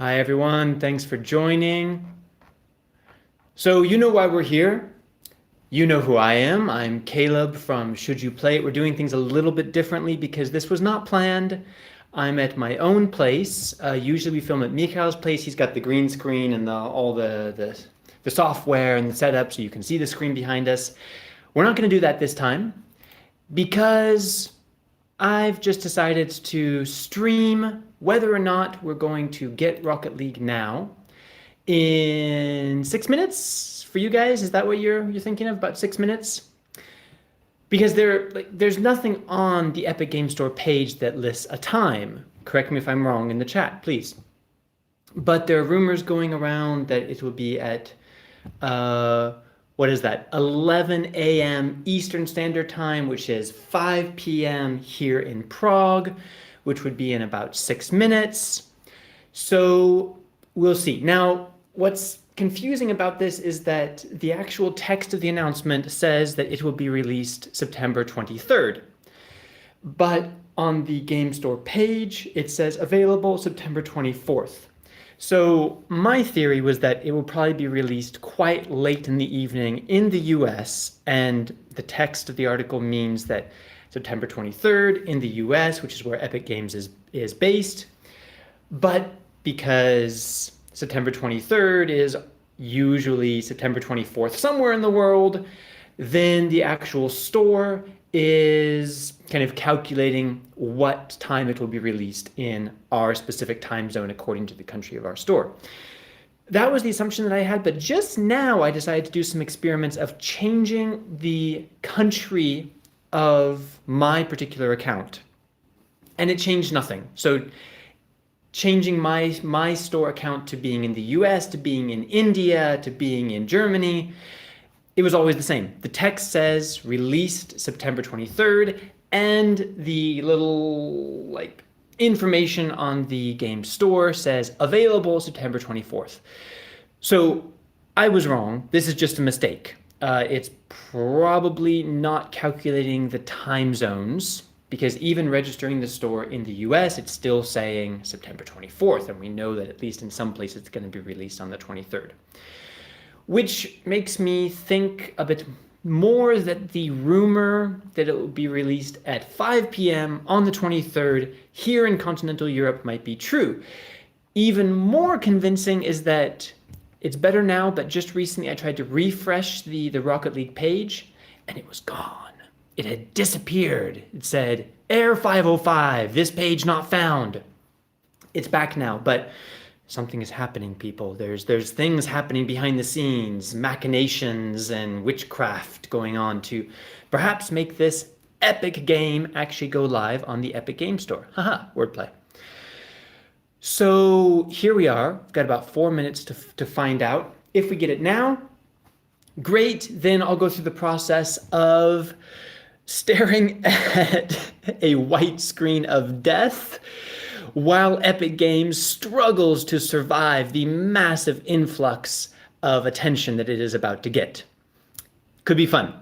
Hi everyone, thanks for joining. So you know why we're here. You know who I am. I'm Caleb from Should You Play It. We're doing things a little bit differently because this was not planned. I'm at my own place. Usually we film at Mikhail's place. He's got the green screen and all the software and the setup so you can see the screen behind us. We're not going to do that this time because I've just decided to stream whether or not we're going to get Rocket League now in 6 minutes for you guys. Is that what you're thinking of? About 6 minutes? Because there's nothing on the Epic Game Store page that lists a time. Correct me if I'm wrong in the chat, please. But there are rumors going around that it will be at what is that? 11 a.m. Eastern Standard Time, which is 5 p.m. here in Prague, which would be in about 6 minutes. So we'll see. Now, what's confusing about this is that the actual text of the announcement says that it will be released September 23rd. But on the Game Store page, it says available September 24th. So my theory was that it will probably be released quite late in the evening in the US, and the text of the article means that September 23rd in the US, which is where Epic Games is based. But because September 23rd is usually September 24th somewhere in the world, then the actual store is kind of calculating what time it will be released in our specific time zone according to the country of our store. That was the assumption that I had, but just now I decided to do some experiments of changing the country of my particular account, and it changed nothing. So changing my store account to being in the US, to being in India, to being in Germany, it was always the same. The text says released September 23rd, and the little information on the game store says available September 24th. So I was wrong. This is just a mistake. It's probably not calculating the time zones, because even registering the store in the US, it's still saying September 24th, and we know that at least in some places it's going to be released on the 23rd. Which makes me think a bit more that the rumor that it will be released at 5 p.m. on the 23rd here in continental Europe might be true. Even more convincing is that it's better now, but just recently I tried to refresh the Rocket League page, and it was gone. It had disappeared. It said, Air 505, this page not found. It's back now, but something is happening, people. There's things happening behind the scenes, machinations and witchcraft going on to perhaps make this epic game actually go live on the Epic Game Store. Haha, wordplay. So here we are. We've got about 4 minutes to find out. If we get it now, great. Then I'll go through the process of staring at a white screen of death while Epic Games struggles to survive the massive influx of attention that it is about to get. Could be fun.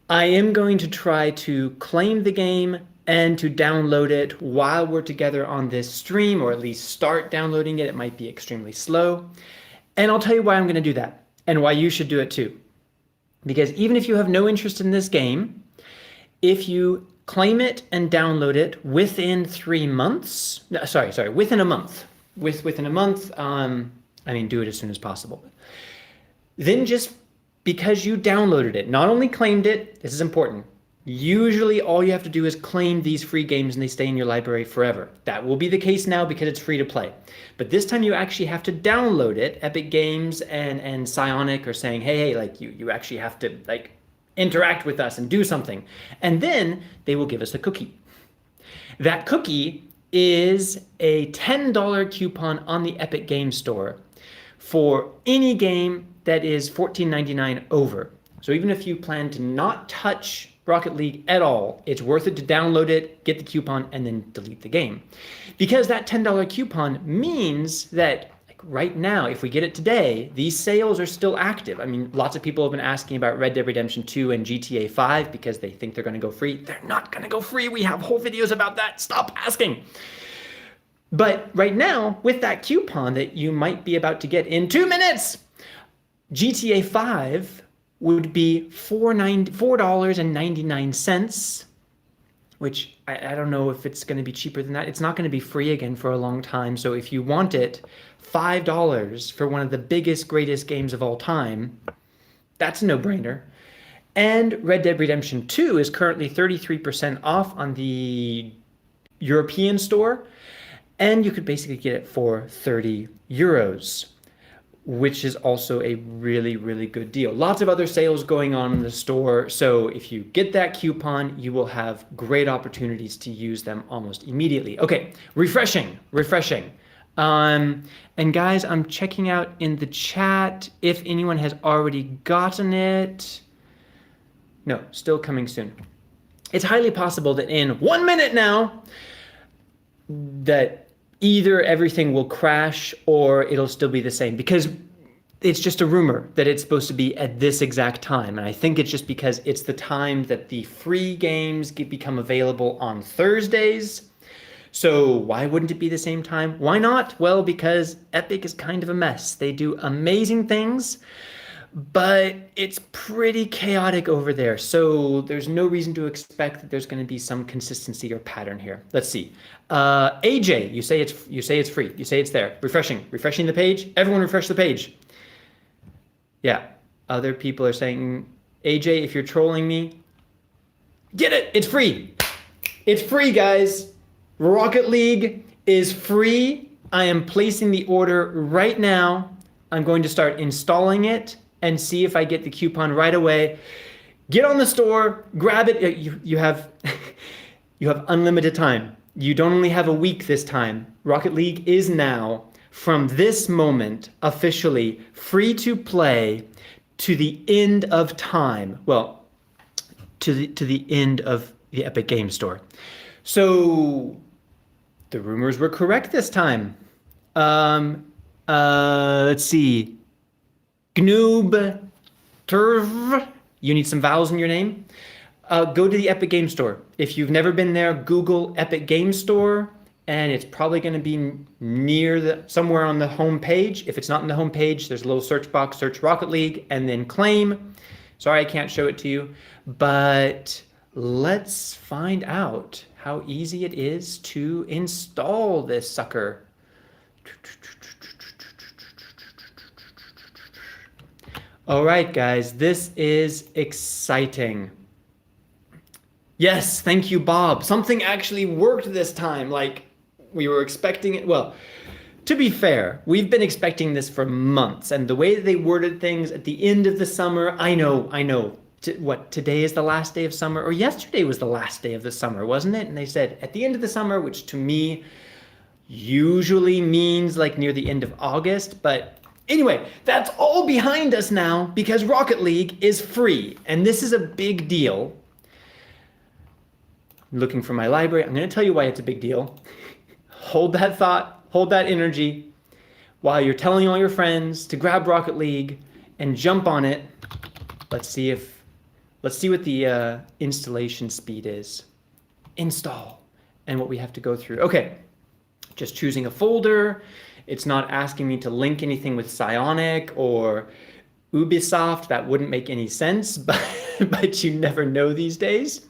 I am going to try to claim the game and to download it while we're together on this stream, or at least start downloading it. It might be extremely slow. And I'll tell you why I'm going to do that and why you should do it too. Because even if you have no interest in this game, if you claim it and download it within 3 months. Within a month. Within a month. Do it as soon as possible. Then just because you downloaded it, not only claimed it, this is important. Usually all you have to do is claim these free games and they stay in your library forever. That will be the case now because it's free to play. But this time you actually have to download it. Epic Games and Psionic are saying, hey, you actually have to interact with us and do something. And then they will give us a cookie. That cookie is a $10 coupon on the Epic Games Store for any game that is $14.99 over. So even if you plan to not touch Rocket League at all, it's worth it to download it, get the coupon, and then delete the game. Because that $10 coupon means that right now, if we get it today, these sales are still active. I mean, lots of people have been asking about Red Dead Redemption 2 and GTA 5 because they think they're going to go free. They're not going to go free. We have whole videos about that. Stop asking. But right now, with that coupon that you might be about to get in 2 minutes, GTA 5 would be $4.99, which I don't know if it's going to be cheaper than that. It's not going to be free again for a long time. So if you want it, $5 for one of the biggest, greatest games of all time, that's a no-brainer. And Red Dead Redemption 2 is currently 33% off on the European store, and you could basically get it for 30 euros, which is also a really, really good deal. Lots of other sales going on in the store, so if you get that coupon, you will have great opportunities to use them almost immediately. Okay, refreshing. And guys, I'm checking out in the chat if anyone has already gotten it. No, still coming soon. It's highly possible that in 1 minute now, that either everything will crash or it'll still be the same, because it's just a rumor that it's supposed to be at this exact time. And I think it's just because it's the time that the free games become available on Thursdays. So why wouldn't it be the same time? Why not? Well, because Epic is kind of a mess. They do amazing things, but it's pretty chaotic over there. So there's no reason to expect that there's going to be some consistency or pattern here. Let's see. AJ, you say it's free. You say it's there. Refreshing the page. Everyone refresh the page. Yeah. Other people are saying, AJ, if you're trolling me, get it. It's free. It's free, guys. Rocket League is free. I am placing the order right now. I'm going to start installing it and see if I get the coupon right away. Get on the store, grab it. You have you have unlimited time. You don't only have a week this time. Rocket League is now, from this moment, officially free to play to the end of time. Well, to the end of the Epic Game Store. So the rumors were correct this time. Let's see. Gnoob Turv. You need some vowels in your name. Go to the Epic Game Store. If you've never been there, Google Epic Game Store, and it's probably going to be near somewhere on the home page. If it's not in the home page, there's a little search box, search Rocket League, and then claim. Sorry, I can't show it to you, but let's find out how easy it is to install this sucker. All right, guys, this is exciting. Yes, thank you, Bob. Something actually worked this time, like we were expecting it. Well, to be fair, we've been expecting this for months, and the way that they worded things at the end of the summer, I know. What, today is the last day of summer, or yesterday was the last day of the summer, wasn't it? And they said at the end of the summer, which to me usually means like near the end of August, but anyway, that's all behind us now because Rocket League is free, and this is a big deal. I'm looking for my library. I'm going to tell you why it's a big deal. Hold that thought, hold that energy while you're telling all your friends to grab Rocket League and jump on it. Let's see what the installation speed is. Install, and what we have to go through. Okay, just choosing a folder. It's not asking me to link anything with Psionic or Ubisoft. That wouldn't make any sense, but you never know these days.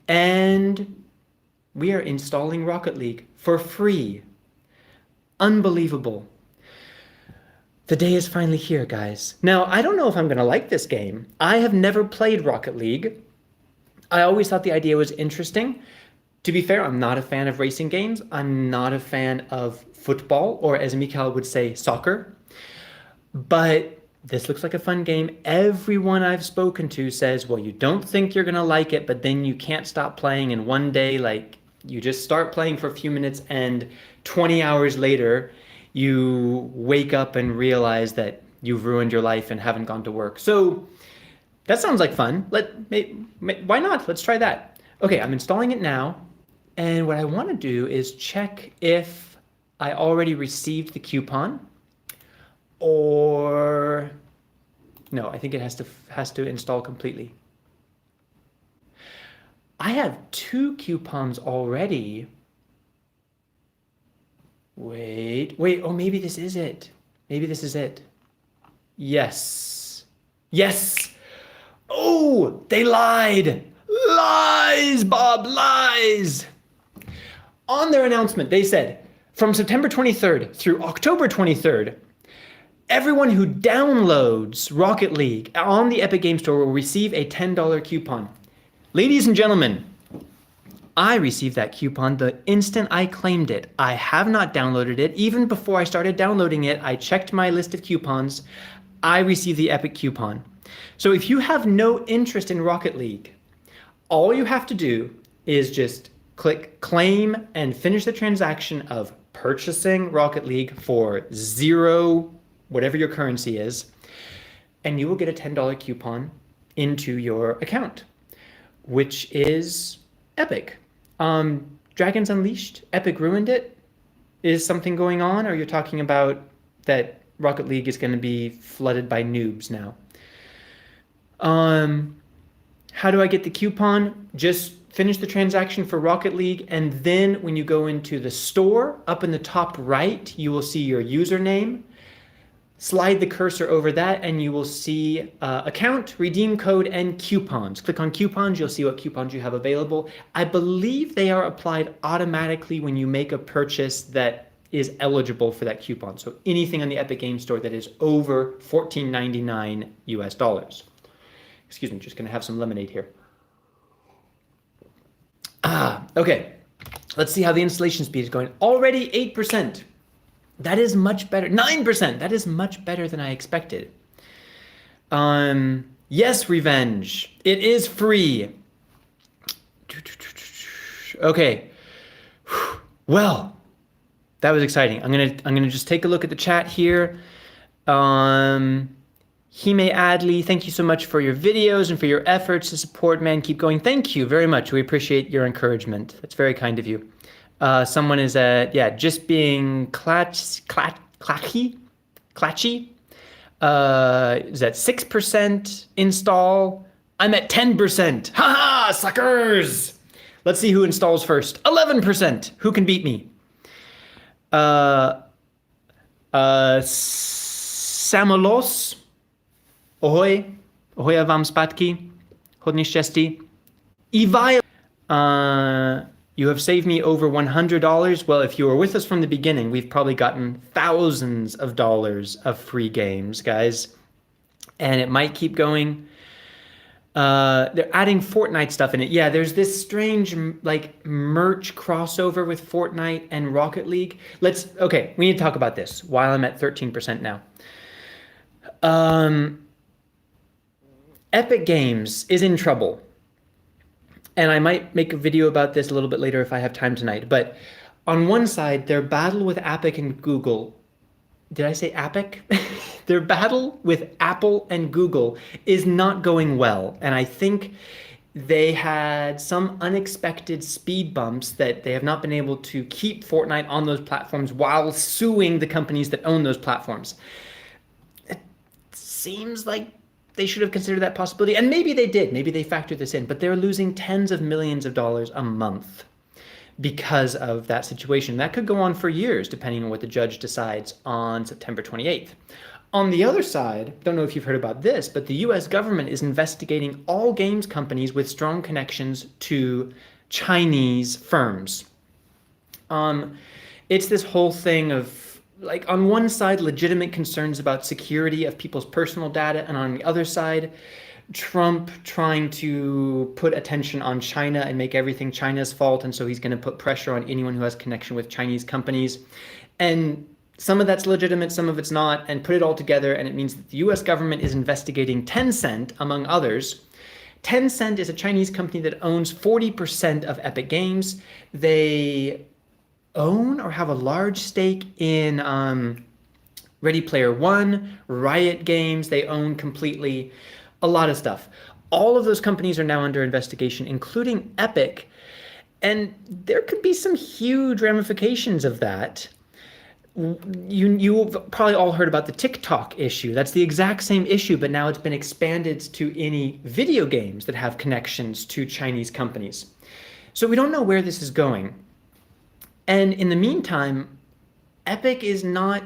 And we are installing Rocket League for free. Unbelievable. The day is finally here, guys. Now, I don't know if I'm going to like this game. I have never played Rocket League. I always thought the idea was interesting. To be fair, I'm not a fan of racing games. I'm not a fan of football, or as Mikhail would say, soccer. But this looks like a fun game. Everyone I've spoken to says, well, you don't think you're going to like it, but then you can't stop playing. And one day, like, you just start playing for a few minutes, and 20 hours later, you wake up and realize that you've ruined your life and haven't gone to work. So that sounds like fun. Why not? Let's try that. Okay, I'm installing it now. And what I want to do is check if I already received the coupon, or no, I think it has to install completely. I have 2 coupons already. Wait. Oh, maybe this is it. Maybe this is it. Yes. Yes. Oh, they lied. Lies, Bob, lies. On their announcement, they said, from September 23rd through October 23rd, everyone who downloads Rocket League on the Epic Game Store will receive a $10 coupon. Ladies and gentlemen, I received that coupon the instant I claimed it. I have not downloaded it. Even before I started downloading it, I checked my list of coupons. I received the Epic coupon. So if you have no interest in Rocket League, all you have to do is just click claim and finish the transaction of purchasing Rocket League for 0, whatever your currency is, and you will get a $10 coupon into your account, which is Epic. Dragons Unleashed, Epic ruined it. Is something going on, or you're talking about that Rocket League is going to be flooded by noobs now? How do I get the coupon? Just finish the transaction for Rocket League, and then when you go into the store, up in the top right, you will see your username. Slide the cursor over that and you will see account, redeem code, and coupons. Click on coupons, you'll see what coupons you have available. I believe they are applied automatically when you make a purchase that is eligible for that coupon. So anything on the Epic Game Store that is over $14.99 US. Excuse me, just gonna have some lemonade here. Okay, let's see how the installation speed is going. Already 8%. That is much better. 9%. That is much better than I expected. Yes, Revenge. It is free. Okay. Well, that was exciting. I'm gonna just take a look at the chat here. Hime Adley, thank you so much for your videos and for your efforts to support, man. Keep going. Thank you very much. We appreciate your encouragement. That's very kind of you. Someone is at, just being clatchy. Is at 6% install. I'm at 10%. Haha, suckers! Let's see who installs first. 11%. Who can beat me? Samolos. Ahoy. Ahoy wam spadki. Hodně štěstí. Evil. You have saved me over $100. Well, if you were with us from the beginning, we've probably gotten thousands of dollars of free games, guys. And it might keep going. They're adding Fortnite stuff in it. Yeah, there's this strange like merch crossover with Fortnite and Rocket League. Okay, we need to talk about this while I'm at 13% now. Epic Games is in trouble. And I might make a video about this a little bit later if I have time tonight. But on one side, their battle with Epic and Google, did I say Epic? Their battle with Apple and Google is not going well. And I think they had some unexpected speed bumps that they have not been able to keep Fortnite on those platforms while suing the companies that own those platforms. It seems like they should have considered that possibility, and maybe they did. Maybe they factored this in, but they're losing tens of millions of dollars a month because of that situation. That could go on for years, depending on what the judge decides on September 28th. On the other side, don't know if you've heard about this, but the US government is investigating all games companies with strong connections to Chinese firms. It's this whole thing of, like, on one side, legitimate concerns about security of people's personal data, and on the other side, Trump trying to put attention on China and make everything China's fault, and so he's going to put pressure on anyone who has connection with Chinese companies. And some of that's legitimate, some of it's not, and put it all together, and it means that the US government is investigating Tencent, among others. Tencent is a Chinese company that owns 40% of Epic Games. They own or have a large stake in Ready Player One, Riot Games. They own completely a lot of stuff. All of those companies are now under investigation, including Epic. And there could be some huge ramifications of that. You've probably all heard about the TikTok issue. That's the exact same issue, but now it's been expanded to any video games that have connections to Chinese companies. So we don't know where this is going. And in the meantime, Epic is not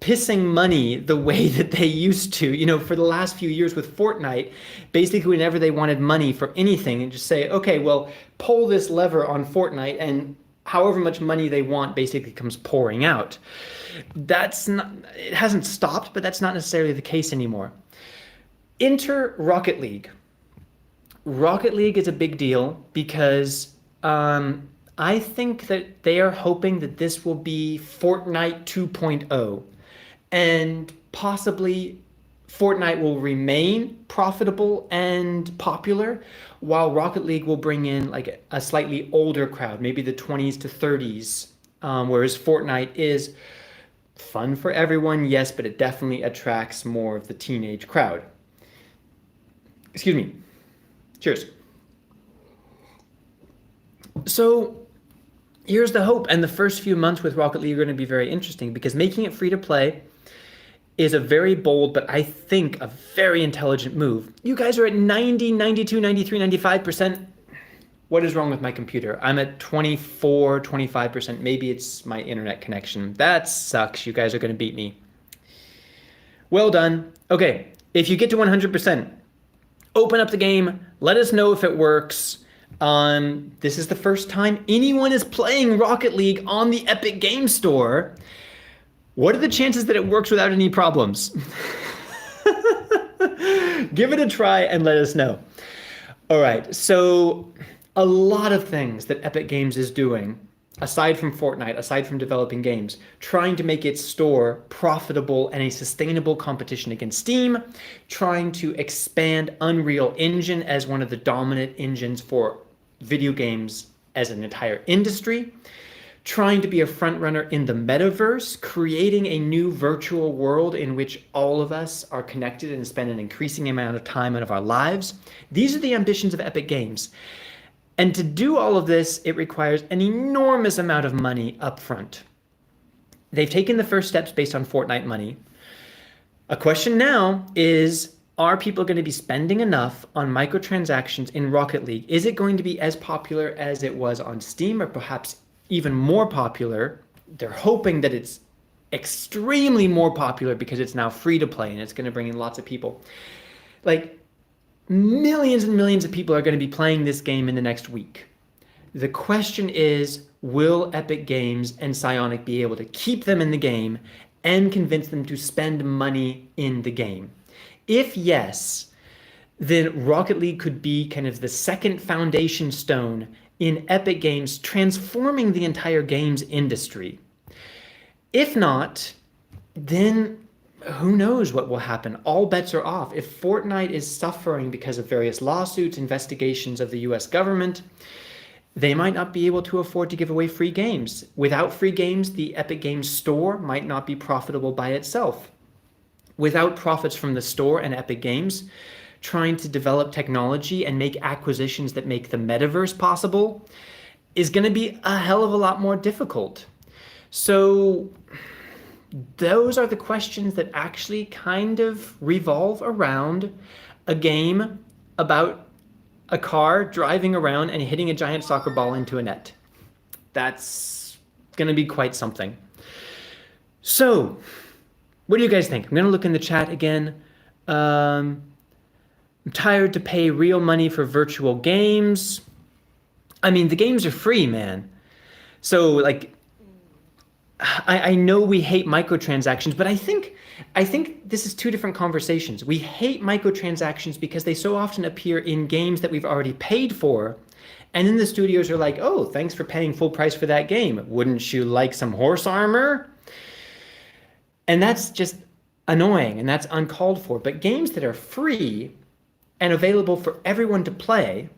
pissing money the way that they used to. You know, for the last few years with Fortnite, basically whenever they wanted money for anything and just say, okay, well, pull this lever on Fortnite and however much money they want basically comes pouring out. That's not, it hasn't stopped, but that's not necessarily the case anymore. Enter Rocket League. Rocket League is a big deal because I think that they are hoping that this will be Fortnite 2.0, and possibly Fortnite will remain profitable and popular, while Rocket League will bring in like a slightly older crowd, maybe the 20s to 30s, whereas Fortnite is fun for everyone, yes, but it definitely attracts more of the teenage crowd. Excuse me. Cheers. So here's the hope. And the first few months with Rocket League are going to be very interesting because making it free to play is a very bold, but I think a very intelligent move. You guys are at 90, 92, 93, 95%. What is wrong with my computer? I'm at 24, 25%. Maybe it's my internet connection. That sucks. You guys are going to beat me. Well done. Okay, if you get to 100%, open up the game. Let us know if it works. This is the first time anyone is playing Rocket League on the Epic Game Store. What are the chances that it works without any problems? Give it a try and let us know. All right, so a lot of things that Epic Games is doing, aside from Fortnite, aside from developing games, trying to make its store profitable and a sustainable competition against Steam, trying to expand Unreal Engine as one of the dominant engines for video games as an entire industry, trying to be a front runner in the metaverse, creating a new virtual world in which all of us are connected and spend an increasing amount of time out of our lives. These are the ambitions of Epic Games. And to do all of this, it requires an enormous amount of money up front. They've taken the first steps based on Fortnite money. A question now is, are people going to be spending enough on microtransactions in Rocket League? Is it going to be as popular as it was on Steam, or perhaps even more popular? They're hoping that it's extremely more popular because it's now free to play and it's going to bring in lots of people. Like, millions and millions of people are going to be playing this game in the next week. The question is, will Epic Games and Psyonix be able to keep them in the game and convince them to spend money in the game? If yes, then Rocket League could be kind of the second foundation stone in Epic Games transforming the entire games industry. If not, then who knows what will happen? All bets are off. If Fortnite is suffering because of various lawsuits, investigations of the US government, they might not be able to afford to give away free games. Without free games, the Epic Games Store might not be profitable by itself. Without profits from the store and Epic Games, trying to develop technology and make acquisitions that make the metaverse possible is going to be a hell of a lot more difficult. So those are the questions that actually kind of revolve around a game about a car driving around and hitting a giant soccer ball into a net. That's going to be quite something. So, what do you guys think? I'm going to look in the chat again. I'm tired to pay real money for virtual games. I mean, the games are free, man. So, like, I know we hate microtransactions, but I think this is two different conversations. We hate microtransactions because they so often appear in games that we've already paid for. And then the studios are like, oh, thanks for paying full price for that game. Wouldn't you like some horse armor? And that's just annoying and that's uncalled for. But games that are free and available for everyone to play,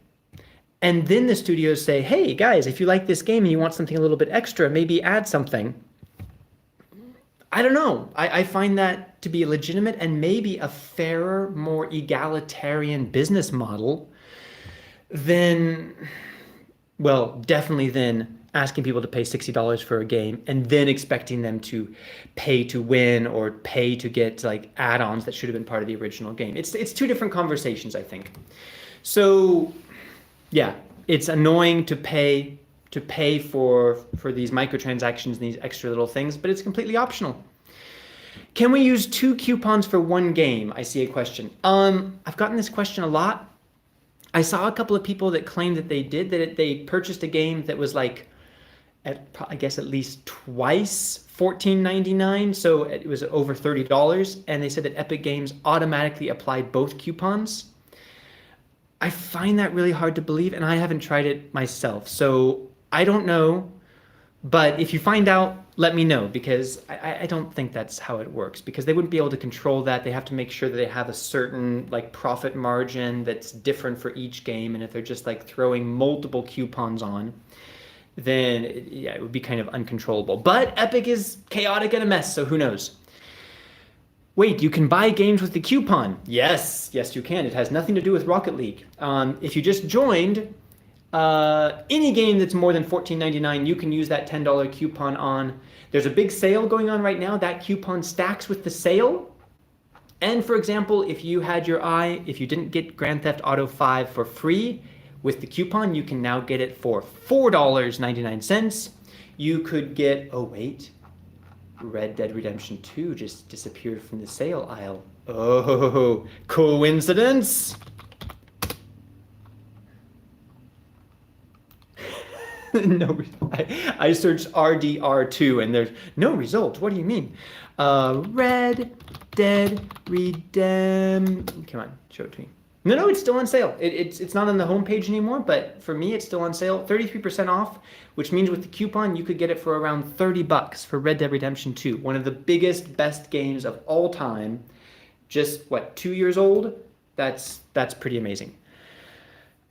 and then the studios say, hey guys, if you like this game and you want something a little bit extra, maybe add something. I don't know. I find that to be legitimate and maybe a fairer, more egalitarian business model than, well, definitely than asking people to pay $60 for a game and then expecting them to pay to win or pay to get like add-ons that should have been part of the original game. It's two different conversations, I think. So yeah, it's annoying to pay to pay for these microtransactions and these extra little things, but it's completely optional. Can we use 2 coupons for 1 game? I see a question. I've gotten this question a lot. I saw a couple of people that claimed that they did, that they purchased a game that was like, I guess at least twice $14.99, so it was over $30, and they said that Epic Games automatically applied both coupons. I find that really hard to believe, and I haven't tried it myself, so I don't know. But if you find out, let me know, because I don't think that's how it works, because they wouldn't be able to control that. They have to make sure that they have a certain like profit margin that's different for each game, and if they're just like throwing multiple coupons on, then yeah, it would be kind of uncontrollable. But Epic is chaotic and a mess, so who knows? Wait, you can buy games with the coupon. Yes, you can. It has nothing to do with Rocket League. If you just joined, any game that's more than $14.99, you can use that $10 coupon on. There's a big sale going on right now. That coupon stacks with the sale. And for example, if you had your eye, if you didn't get Grand Theft Auto 5 for free, with the coupon, you can now get it for $4.99. You could get, oh wait, Red Dead Redemption 2 just disappeared from the sale aisle. Oh, coincidence? No, I searched RDR2 and there's no result. What do you mean? Red Dead Redemption. Come on, show it to me. No, it's still on sale. It's not on the homepage anymore, but for me, it's still on sale. 33% off, which means with the coupon, you could get it for around $30 for Red Dead Redemption 2. One of the biggest, best games of all time. Just, what, 2 years old? That's pretty amazing.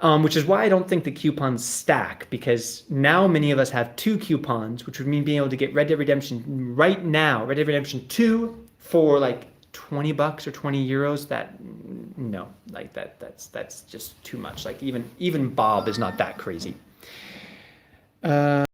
Which is why I don't think the coupons stack, because now many of us have 2 coupons, which would mean being able to get Red Dead Redemption right now, Red Dead Redemption 2 for like $20 or 20 euros. That, no, like that's just too much. Like even Bob is not that crazy.